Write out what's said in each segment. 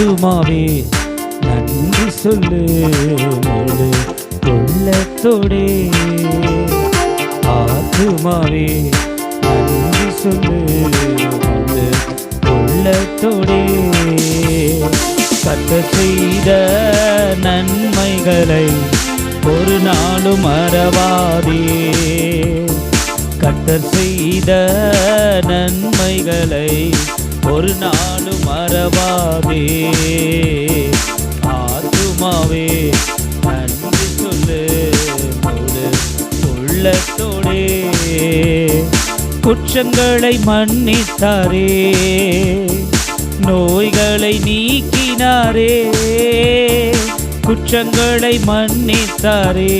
ஆத்துமாவே நன்றி சொல்லு முழு உள்ளத்தோடே. ஆத்துமாவே நன்றி சொல்லு முழு உள்ளத்தோடே. கர்த்தர் செய்த நன்மைகளை ஒரு நாளும் மறவாதே. கர்த்தர் செய்த நன்மைகளை ஒரு நாளும் மறவாதே. ஆத்துமாவே நன்றி சொல்லு முழு உள்ளத்தோடே. குற்றங்களை மன்னித்தாரே, நோய்களை நீக்கினாரே. குற்றங்களை மன்னித்தாரே,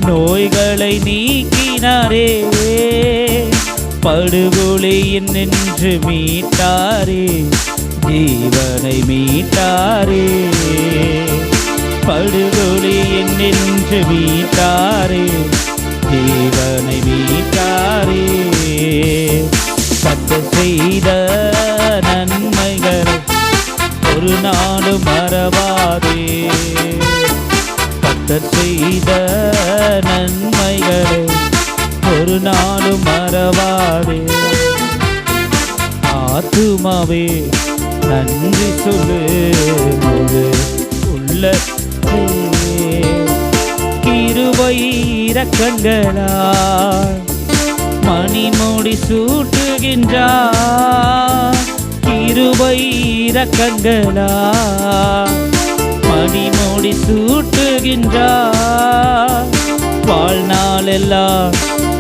நோய்களை நீக்கினாரே. படுகொலையில் நின்று மீட்டாரே, ஜீவனை மீட்டாரே. படுகொலையில் நின்று மீட்டாரே, ஜீவனை மீட்டாரே. கர்த்தர் செய்த நன்மைகள் ஒரு நாளும் மறவாதே. கர்த்தர் செய்த நன்மைகளை ஒரு நாளும் மறவாதே. ஆத்துமாவே நன்றி சொல்லு முழு உள்ளத்தே. கிருபை இரக்கங்களால் மணிமுடி சூட்டுகின்றார். கிருபை இரக்கங்களால் மணிமுடி சூட்டுகின்றார். வாழ்நாளெல்லாம்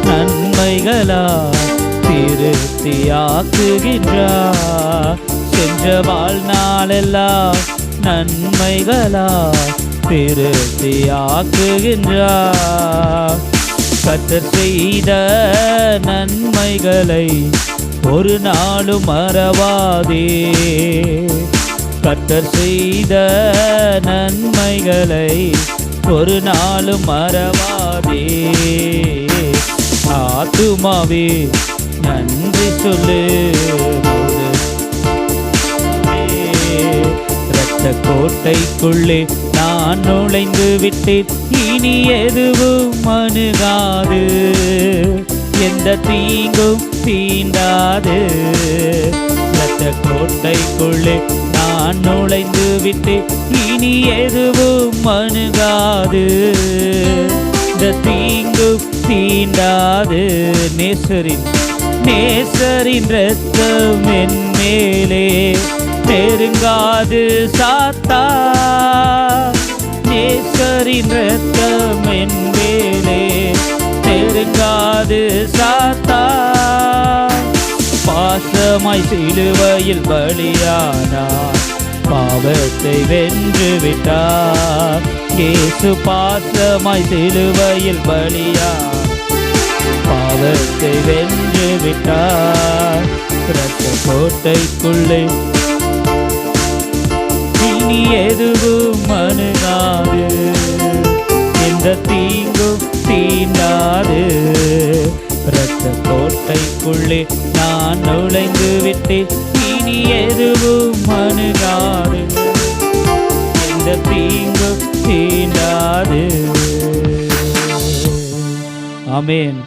நன்மைகளால் திருப்தியாக்குகின்றார். சென்ற வாழ்நாளெல்லாம் நன்மைகளால் திருப்தியாக்குகின்றார். கர்த்தர் செய்த நன்மைகளை ஒரு நாளும் மறவாதே. கர்த்தர் செய்த நன்மைகளை ஒரு நாளும் மறவாதே. ஆத்துமாவே நன்றி சொல்லு இரத்த கோட்டைக்குள்ளே நான் நுழைந்து விட்டேன். இனி எதுவும் அணுகாது, எந்த தீங்கும் தீண்டாது. இரத்த கோட்டைக்குள்ளே நான் நுழைந்து விட்டேன். இனி எதுவும் அணுகாது, இந்த தீங்கும் தீண்டாது. நேசரின் இரத்தம் என் மேலே நெருங்காது சாத்தான். நேசரின் இரத்தம் என் மேலே நெருங்காது சாத்தான். பாசமாய் சிலுவையில் பலியானார், பாவத்தை வென்று விட்டார். இயேசு பாசமாய் சிலுவையில் பலியானார், பாவத்தை வென்று விட்டார். இரத்த கோட்டைக்குள்ளே இனி எதுவும் அணுகாது, எந்த தீங்கும் தீண்டாது. இரத்த கோட்டைக்குள்ளே நான் நுழைந்து விட்டேன். இனி எதுவும் அணுகாது, எந்த தீங்கும் தீண்டாது. ஆமென்.